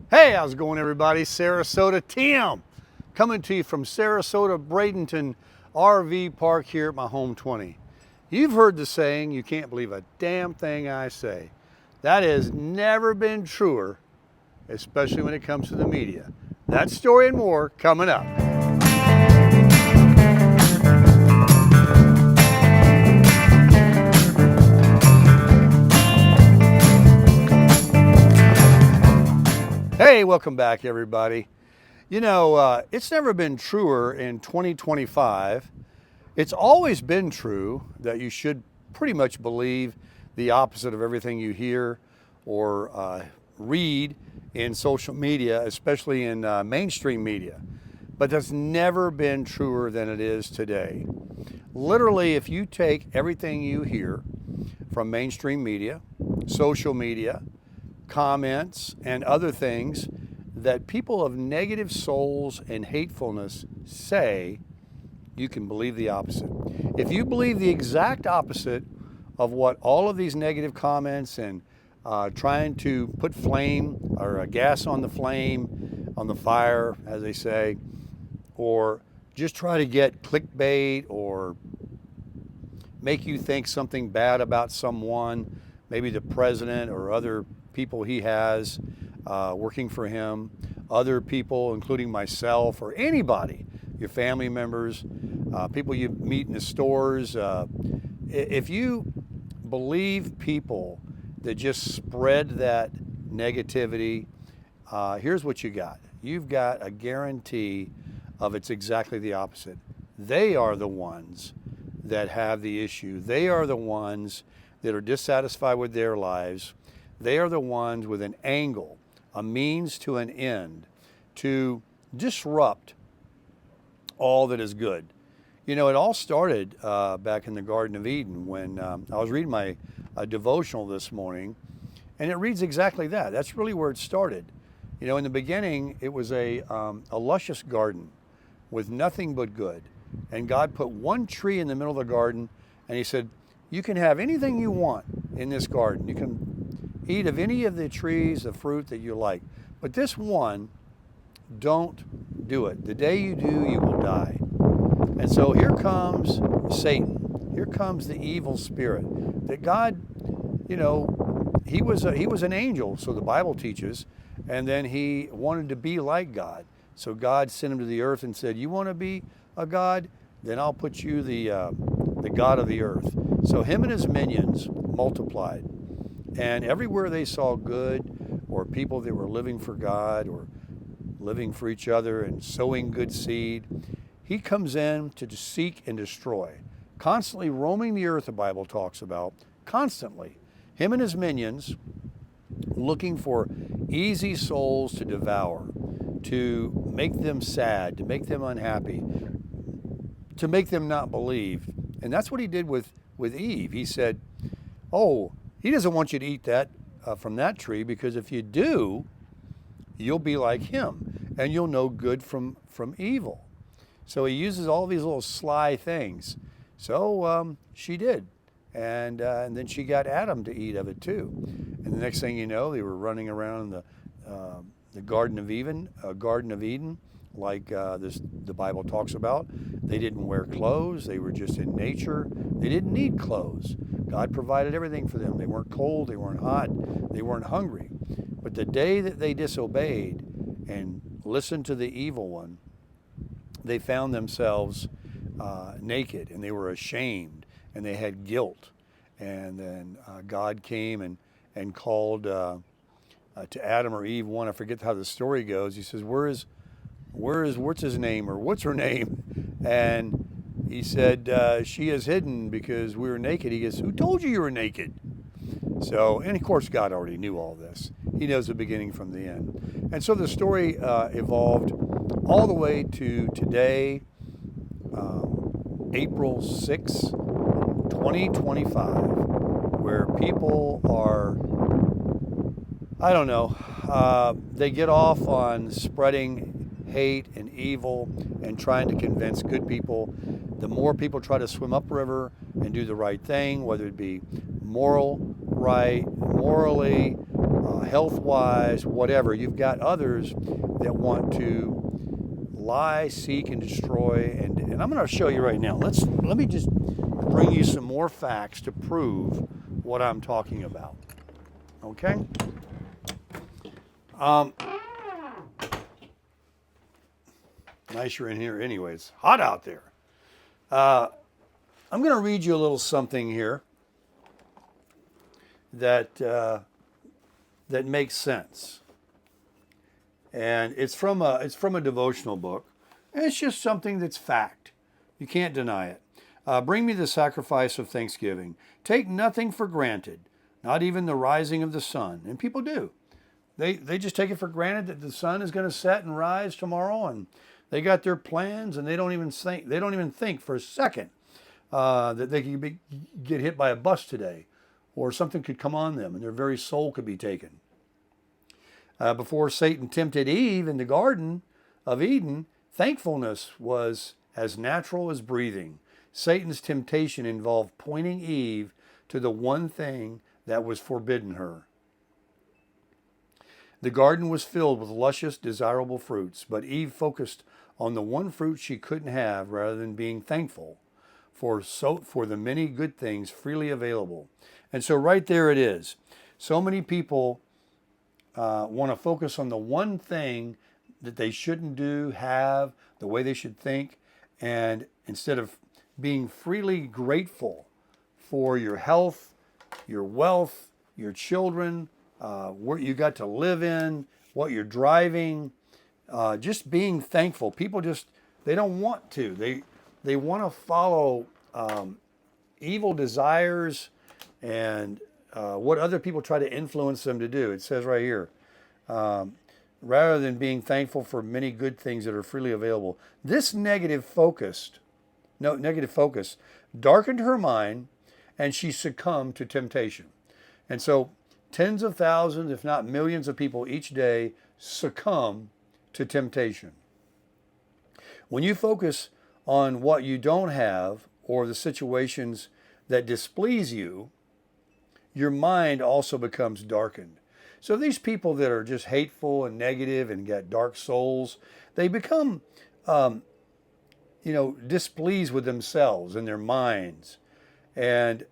Hey, how's it going, everybody? Sarasota Tim coming to you from Sarasota Bradenton RV Park here at my home 20. You've heard the saying, you can't believe a damn thing I say. That has never been truer, especially when it comes to the media. That story and more coming up. Hey, welcome back, everybody. You know, it's never been truer in 2025. It's always been true that you should pretty much believe the opposite of everything you hear or read in social media, especially in mainstream media. But that's never been truer than it is today. Literally, if you take everything you hear from mainstream media, social media, comments, and other things that people of negative souls and hatefulness say, you can believe the opposite. If you believe the exact opposite of what all of these negative comments and trying to put flame or gas on the flame, on the fire, as they say, or just try to get clickbait or make you think something bad about someone, maybe the president or other people he has working for him, other people, including myself or anybody, your family members, people you meet in the stores. If you believe people that just spread that negativity, here's what you got. You've got a guarantee of it's exactly the opposite. They are the ones that have the issue. They are the ones that are dissatisfied with their lives. They are the ones with an angle, a means to an end, to disrupt all that is good. You know, it all started back in the Garden of Eden when I was reading my devotional this morning, and it reads exactly that. That's really where it started. You know, in the beginning, it was a luscious garden with nothing but good. And God put one tree in the middle of the garden, and he said, you can have anything you want in this garden. You can eat of any of the trees of fruit that you like. But this one, don't do it. The day you do, you will die. And so here comes Satan. Here comes the evil spirit. That God, you know, he was an angel, so the Bible teaches, and then he wanted to be like God. So God sent him to the earth and said, you want to be a God? Then I'll put you the God of the earth. So him and his minions multiplied. And everywhere they saw good or people that were living for God or living for each other and sowing good seed, he comes in to seek and destroy. Constantly roaming the earth, the Bible talks about, constantly. Him and his minions looking for easy souls to devour, to make them sad, to make them unhappy, to make them not believe. And that's what he did with Eve. He said, oh, he doesn't want you to eat that from that tree, because if you do, you'll be like him and you'll know good from evil. So he uses all these little sly things. So she did. And then she got Adam to eat of it too. And the next thing you know, they were running around the Garden of Eden, like the Bible talks about. They didn't wear clothes. They were just in nature. They didn't need clothes. God provided everything for them. They weren't cold. They weren't hot. They weren't hungry. But the day that they disobeyed and listened to the evil one, they found themselves naked, and they were ashamed, and they had guilt. And then God came and called to Adam or Eve one. I forget how the story goes. He says, where is what's his name, or what's her name? And he said, she is hidden because we were naked. He goes, who told you were naked? So, and of course, God already knew all this. He knows the beginning from the end. And so the story evolved all the way to today, April 6, 2025, where people are, I don't know, they get off on spreading hate and evil and trying to convince good people. The more people try to swim upriver and do the right thing, whether it be morally, health-wise, whatever. You've got others that want to lie, seek, and destroy. And I'm going to show you right now. Let me just bring you some more facts to prove what I'm talking about. Okay? Nice you're in here anyway. It's hot out there. I'm going to read you a little something here that makes sense. And it's from a devotional book. And it's just something that's fact. You can't deny it. Bring me the sacrifice of thanksgiving. Take nothing for granted, not even the rising of the sun. And people do. They just take it for granted that the sun is going to set and rise tomorrow, and they got their plans, and they don't even think for a second that they could get hit by a bus today, or something could come on them, and their very soul could be taken. Before Satan tempted Eve in the Garden of Eden, thankfulness was as natural as breathing. Satan's temptation involved pointing Eve to the one thing that was forbidden her. The garden was filled with luscious, desirable fruits, but Eve focused on the one fruit she couldn't have rather than being thankful for the many good things freely available. And so right there it is. So many people want to focus on the one thing that they shouldn't do, have, the way they should think, and instead of being freely grateful for your health, your wealth, your children, where you got to live in, what you're driving, just being thankful. People they don't want to. They want to follow evil desires and what other people try to influence them to do. It says right here, rather than being thankful for many good things that are freely available. This negative focus darkened her mind, and she succumbed to temptation. And so tens of thousands, if not millions of people each day succumb to temptation. When you focus on what you don't have or the situations that displease you, your mind also becomes darkened. So these people that are just hateful and negative and got dark souls, they become, displeased with themselves and their minds. And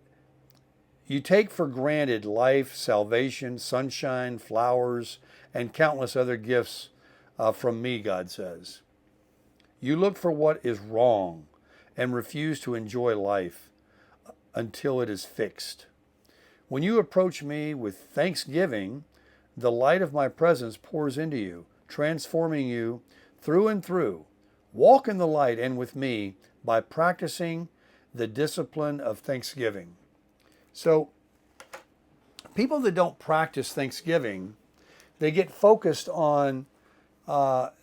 you take for granted life, salvation, sunshine, flowers, and countless other gifts from me, God says. You look for what is wrong and refuse to enjoy life until it is fixed. When you approach me with thanksgiving, the light of my presence pours into you, transforming you through and through. Walk in the light and with me by practicing the discipline of thanksgiving. So, people that don't practice thanksgiving, they get focused on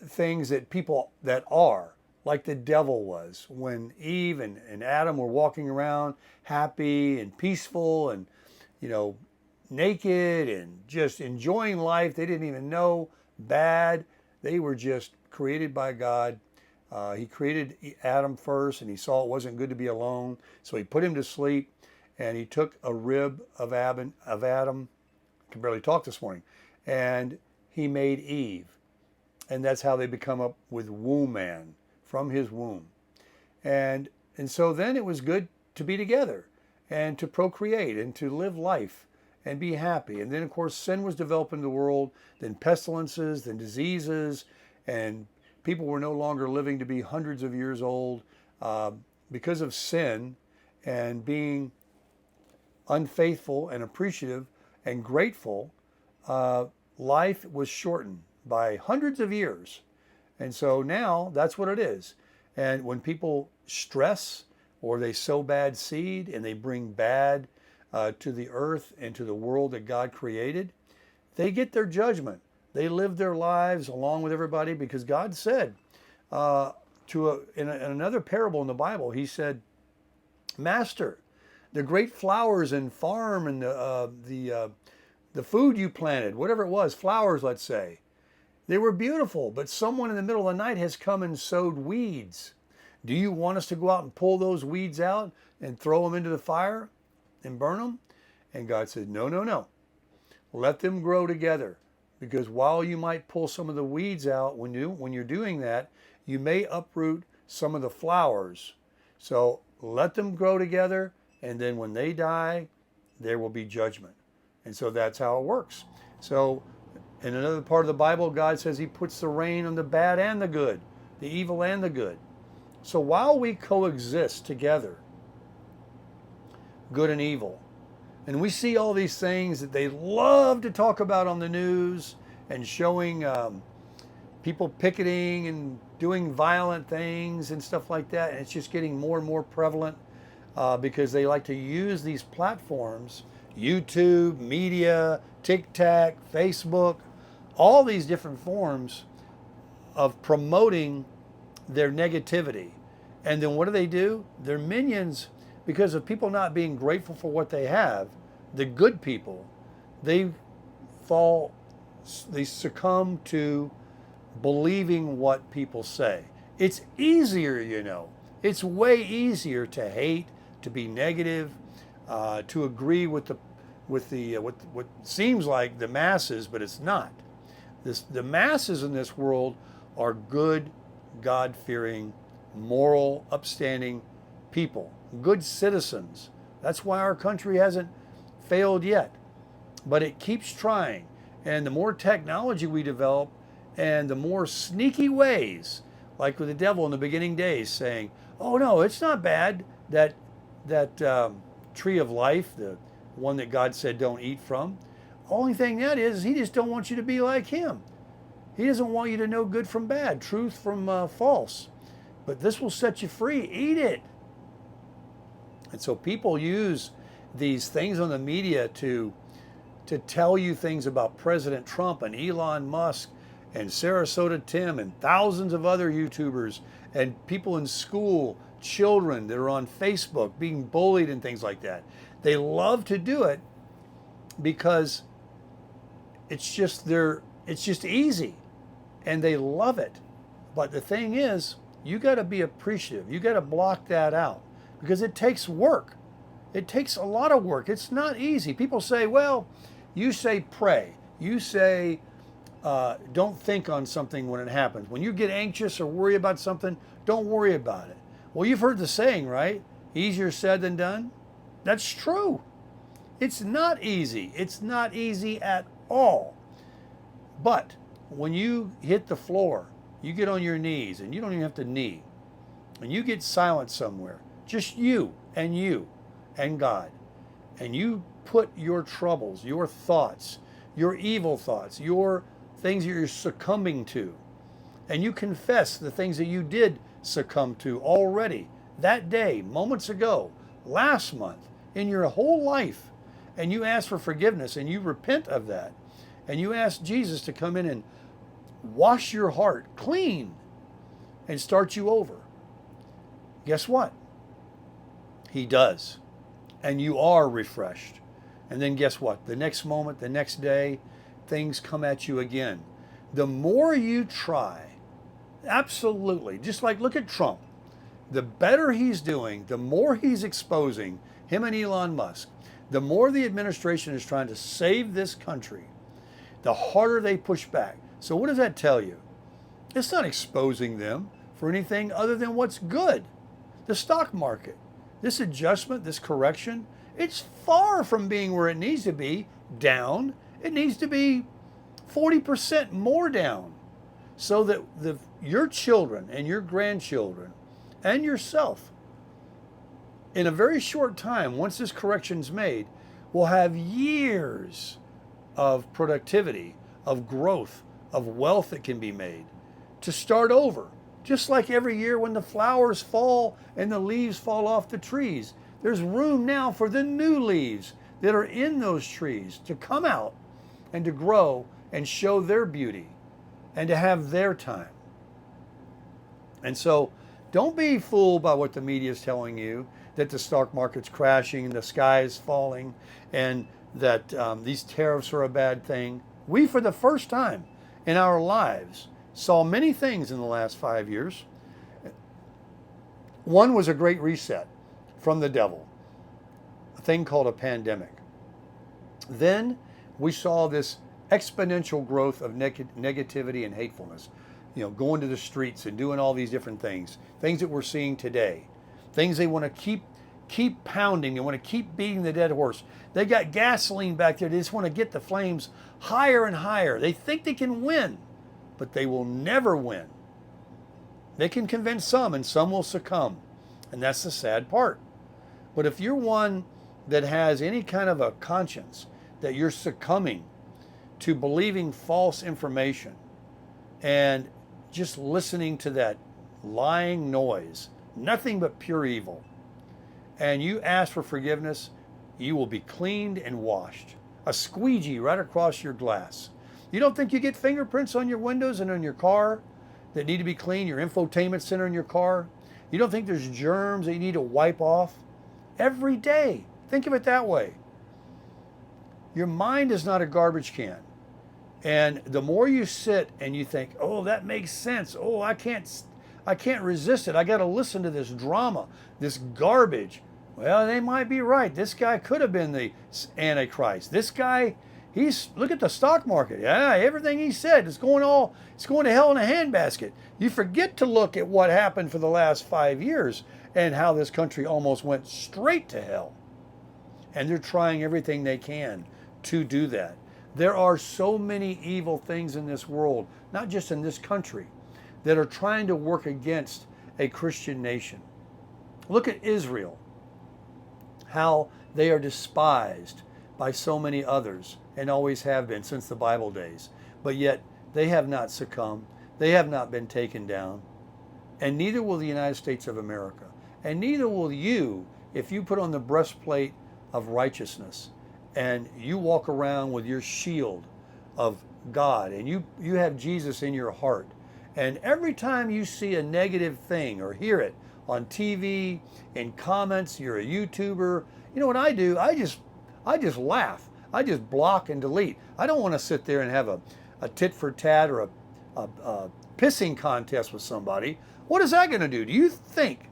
things that people that are, like the devil was. When Eve and Adam were walking around happy and peaceful and, naked and just enjoying life. They didn't even know bad. They were just created by God. He created Adam first, and he saw it wasn't good to be alone. So he put him to sleep, and he took a rib of Adam. I can barely talk this morning. And he made Eve. And that's how they become up with womb man, from his womb. And so then it was good to be together and to procreate and to live life and be happy. And then, of course, sin was developed in the world, then pestilences, then diseases, and people were no longer living to be hundreds of years old because of sin and being unfaithful and appreciative and grateful. Life was shortened by hundreds of years. And so now that's what it is. And when people stress or they sow bad seed and they bring bad to the earth and to the world that God created, they get their judgment. They live their lives along with everybody because God said in another parable in the Bible, he said, Master, the great flowers and farm and the food you planted, whatever it was, flowers, let's say, they were beautiful, but someone in the middle of the night has come and sowed weeds. Do you want us to go out and pull those weeds out and throw them into the fire and burn them? And God said, no, no, no. Let them grow together. Because while you might pull some of the weeds out when you're doing that, you may uproot some of the flowers. So let them grow together, and then when they die, there will be judgment. And so that's how it works. So in another part of the Bible, God says he puts the rain on the bad and the good, the evil and the good. So while we coexist together, good and evil, and we see all these things that they love to talk about on the news and showing people picketing and doing violent things and stuff like that. And it's just getting more and more prevalent because they like to use these platforms, YouTube, media, TikTok, Facebook, all these different forms of promoting their negativity. And then what do? Their minions, because of people not being grateful for what they have, the good people, they succumb to believing what people say. It's easier, it's way easier to hate, to be negative, to agree with what seems like the masses, but it's not. The masses in this world are good, God-fearing, moral, upstanding people, good citizens. That's why our country hasn't failed yet. But it keeps trying. And the more technology we develop and the more sneaky ways, like with the devil in the beginning days saying, oh no, it's not bad, that tree of life, the one that God said don't eat from. Only thing that is, he just don't want you to be like him. He doesn't want you to know good from bad, truth from false. But this will set you free. Eat it. And so people use these things on the media to tell you things about President Trump and Elon Musk and Sarasota Tim and thousands of other YouTubers and people in school, children that are on Facebook being bullied and things like that. They love to do it because it's just easy and they love it. But the thing is, you got to be appreciative. You got to block that out because it takes work. It takes a lot of work. It's not easy. People say, well, you say pray. You say don't think on something when it happens. When you get anxious or worry about something, don't worry about it. Well, you've heard the saying, right? Easier said than done. That's true. It's not easy. It's not easy at all. But when you hit the floor, you get on your knees, and you don't even have to knee, and you get silent somewhere, just you and God, and you put your troubles, your thoughts, your evil thoughts, your things that you're succumbing to, and you confess the things that you did succumb to already that day, moments ago, last month, in your whole life, and you ask for forgiveness and you repent of that, and you ask Jesus to come in and wash your heart clean and start you over. Guess what? He does. And you are refreshed. And then guess what? The next moment, the next day, things come at you again. The more you try, absolutely, just like look at Trump. The better he's doing, the more he's exposing him and Elon Musk, the more the administration is trying to save this country, the harder they push back. So what does that tell you? It's not exposing them for anything other than what's good. The stock market, this adjustment, this correction, it's far from being where it needs to be, down. It needs to be 40% more down so that your children and your grandchildren and yourself, in a very short time, once this correction's made, will have years of productivity, of growth, of wealth that can be made to start over. Just like every year when the flowers fall and the leaves fall off the trees, there's room now for the new leaves that are in those trees to come out and to grow and show their beauty and to have their time. And so don't be fooled by what the media is telling you, that the stock market's crashing and the sky is falling and that these tariffs are a bad thing. We, for the first time in our lives, saw many things in the last 5 years. One was a great reset from the devil, a thing called a pandemic. Then we saw this exponential growth of negativity and hatefulness. Going to the streets and doing all these different things that we're seeing today. Things they want to keep pounding. They want to keep beating the dead horse. They got gasoline back there. They just want to get the flames higher and higher. They think they can win, but they will never win. They can convince some, and some will succumb. And that's the sad part. But if you're one that has any kind of a conscience that you're succumbing to believing false information and just listening to that lying noise, nothing but pure evil, and you ask for forgiveness, you will be cleaned and washed. A squeegee right across your glass. You don't think you get fingerprints on your windows and on your car that need to be cleaned, your infotainment center in your car? You don't think there's germs that you need to wipe off? Every day. Think of it that way. Your mind is not a garbage can. And the more you sit and you think, oh, that makes sense. Oh, I can't resist it. I got to listen to this drama, this garbage. Well, they might be right. This guy could have been the Antichrist. This guy, look at the stock market. Yeah, everything he said is going to hell in a handbasket. You forget to look at what happened for the last 5 years and how this country almost went straight to hell. And they're trying everything they can to do that. There are so many evil things in this world, not just in this country, that are trying to work against a Christian nation. Look at Israel, how they are despised by so many others and always have been since the Bible days. But yet they have not succumbed. They have not been taken down. And neither will the United States of America. And neither will you if you put on the breastplate of righteousness and you walk around with your shield of God and you have Jesus in your heart. And every time you see a negative thing or hear it on TV, in comments, you're a YouTuber, you know what I do? I just laugh. I just block and delete. I don't want to sit there and have a tit for tat or a pissing contest with somebody. What is that going to do? Do you think?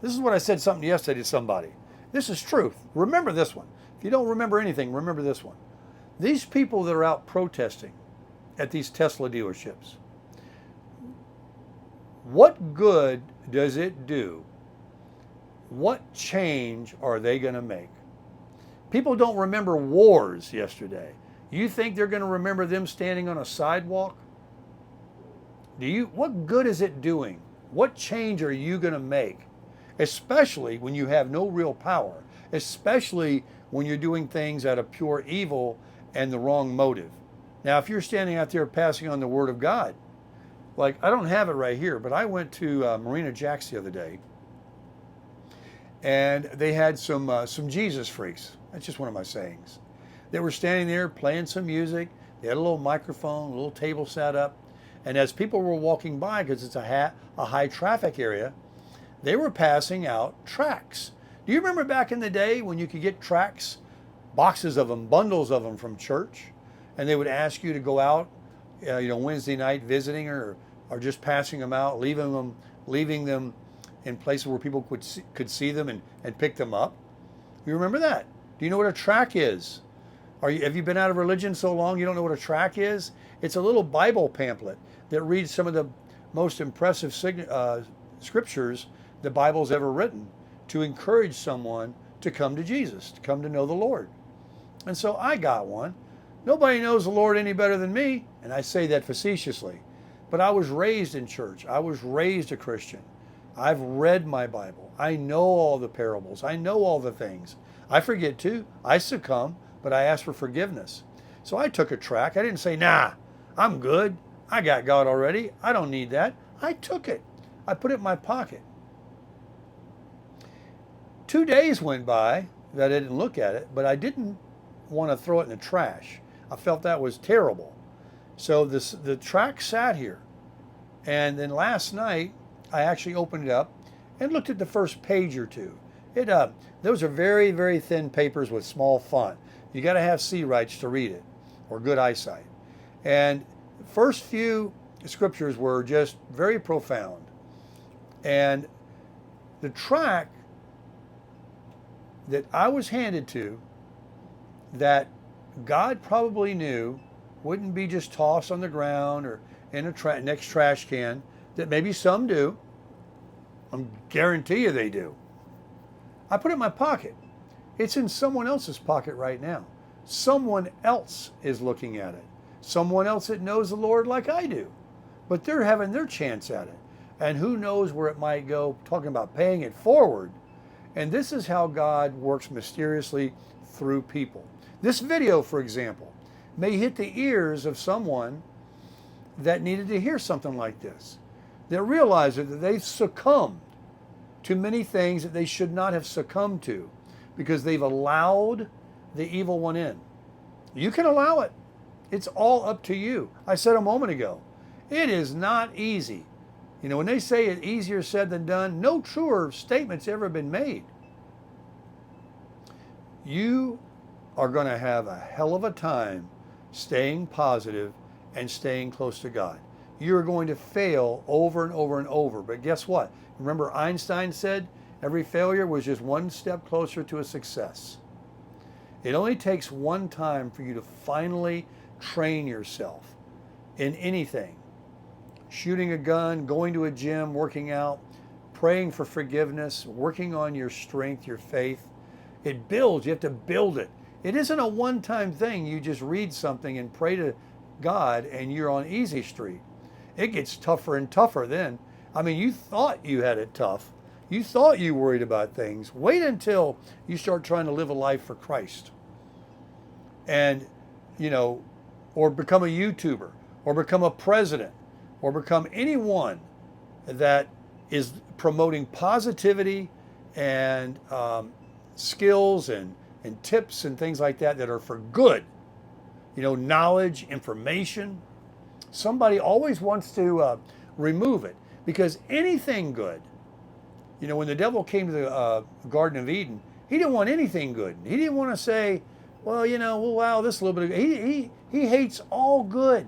This is what I said something yesterday to somebody. This is truth. Remember this one. If you don't remember anything, remember this one. These people that are out protesting at these Tesla dealerships, what good does it do? What change are they going to make? People don't remember wars yesterday. You think they're going to remember them standing on a sidewalk? What good is it doing? What change are you going to make? Especially when you have no real power, especially when you're doing things out of pure evil and the wrong motive. Now, if you're standing out there passing on the Word of God, like I don't have it right here, but I went to Marina Jack's the other day, and they had some Jesus freaks. That's just one of my sayings. They were standing there playing some music. They had a little microphone, a little table set up, and as people were walking by, because it's a high traffic area, they were passing out tracts. Do you remember back in the day when you could get tracts, boxes of them, bundles of them from church, and they would ask you to go out, Wednesday night visiting or just passing them out, leaving them in places where people could see them and pick them up? You remember that? Do you know what a tract is? Have you been out of religion so long you don't know what a tract is? It's a little Bible pamphlet that reads some of the most impressive scriptures the Bible's ever written to encourage someone to come to Jesus, to come to know the Lord. And so I got one. Nobody knows the Lord any better than me, and I say that facetiously. But I was raised in church. I was raised a Christian. I've read my Bible. I know all the parables. I know all the things. I forget too. I succumb, but I ask for forgiveness. So I took a tract. I didn't say, nah, I'm good. I got God already. I don't need that. I took it. I put it in my pocket. 2 days went by that I didn't look at it, but I didn't want to throw it in the trash. I felt that was terrible. So the tract sat here. And then last night, I actually opened it up and looked at the first page or two. Those are very, very thin papers with small font. You got to have C rights to read it, or good eyesight. And the first few scriptures were just very profound. And the tract that I was handed to that God probably knew wouldn't be just tossed on the ground or in a next trash can, that maybe some do. I guarantee you they do. I put it in my pocket. It's in someone else's pocket right now. Someone else is looking at it. Someone else that knows the Lord like I do. But they're having their chance at it. And who knows where it might go, talking about paying it forward. And this is how God works mysteriously through people. This video, for example, may hit the ears of someone that needed to hear something like this, that realized that they've succumbed to many things that they should not have succumbed to because they've allowed the evil one in. You can allow it. It's all up to you. I said a moment ago, it is not easy. You know, when they say it's easier said than done, no truer statement's ever been made. You are going to have a hell of a time staying positive and staying close to God. You're going to fail over and over and over. But guess what? Remember Einstein said every failure was just one step closer to a success. It only takes one time for you to finally train yourself in anything. Shooting a gun, going to a gym, working out, praying for forgiveness, working on your strength, your faith. It builds. You have to build it. It isn't a one-time thing. You just read something and pray to God and you're on easy street. It gets tougher and tougher then. I mean, you thought you had it tough. You thought you worried about things. Wait until you start trying to live a life for Christ. And, you know, or become a YouTuber, or become a president, or become anyone that is promoting positivity and skills and tips and things like that that are for good. You know, knowledge, information. Somebody always wants to remove it, because anything good, you know, when the devil came to the Garden of Eden, he didn't want anything good. He didn't want to say, well, you know, we'll allow this a little bit. He hates all good.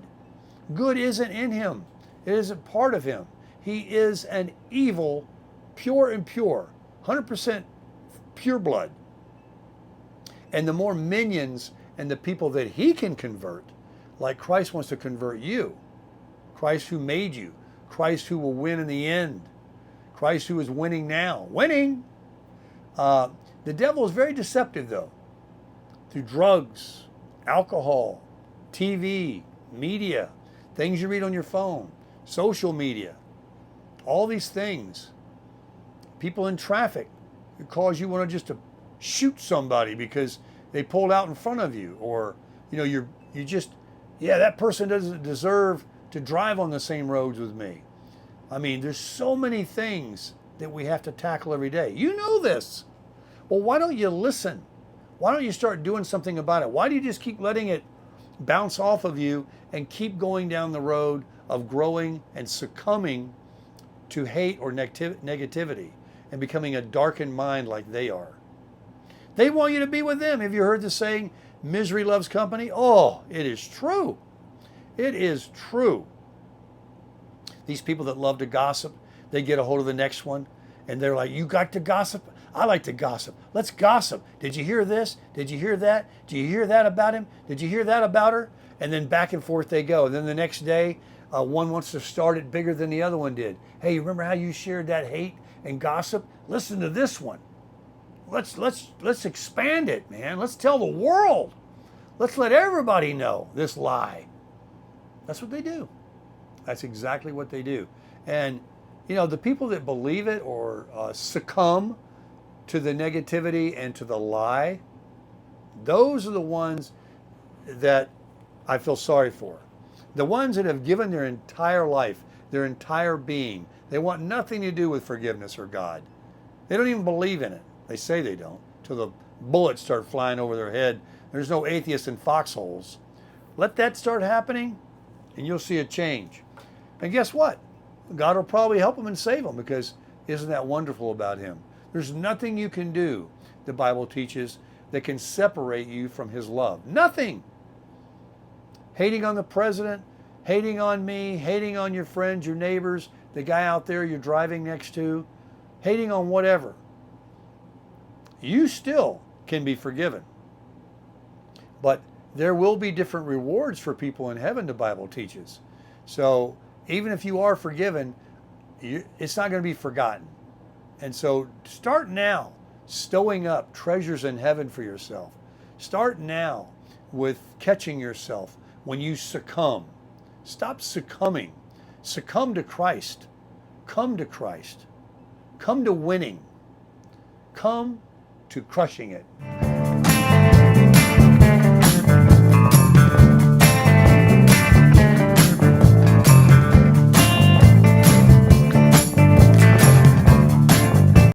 Good isn't in him. It isn't part of him. He is an evil, pure and pure, 100% pure blood. And the more minions and the people that he can convert, like Christ wants to convert you, Christ who made you, Christ who will win in the end, Christ who is winning now. Winning! The devil is very deceptive, though. Through drugs, alcohol, TV, media, things you read on your phone, social media, all these things. People in traffic, it cause you want to just to shoot somebody because they pulled out in front of you, or you know you just, yeah, that person doesn't deserve to drive on the same roads with me. I mean, there's so many things that we have to tackle every day. You know this. Well, why don't you listen? Why don't you start doing something about it? Why do you just keep letting it bounce off of you and keep going down the road of growing and succumbing to hate or negativity and becoming a darkened mind like they are? They want you to be with them. Have you heard the saying, misery loves company? Oh, it is true. It is true. These people that love to gossip, they get a hold of the next one and they're like, you got to gossip? I like to gossip. Let's gossip. Did you hear this? Did you hear that? Did you hear that about him? Did you hear that about her? And then back and forth they go. And then the next day, one wants to start it bigger than the other one did. Hey, remember how you shared that hate and gossip? Listen to this one. Let's expand it, man. Let's tell the world. Let's let everybody know this lie. That's what they do. That's exactly what they do. And, you know, the people that believe it or succumb to the negativity and to the lie, those are the ones that I feel sorry for. The ones that have given their entire life, their entire being. They want nothing to do with forgiveness or God. They don't even believe in it. They say they don't, till the bullets start flying over their head. There's no atheists in foxholes. Let that start happening, and you'll see a change. And guess what? God will probably help them and save them, because isn't that wonderful about him? There's nothing you can do, the Bible teaches, that can separate you from his love. Nothing. Hating on the president, hating on me, hating on your friends, your neighbors, the guy out there you're driving next to, hating on whatever. You still can be forgiven. But there will be different rewards for people in heaven, the Bible teaches. So even if you are forgiven, it's not going to be forgotten. And so start now stowing up treasures in heaven for yourself. Start now with catching yourself when you succumb. Stop succumbing. Succumb to Christ. Come to Christ. Come to winning. Come to crushing it.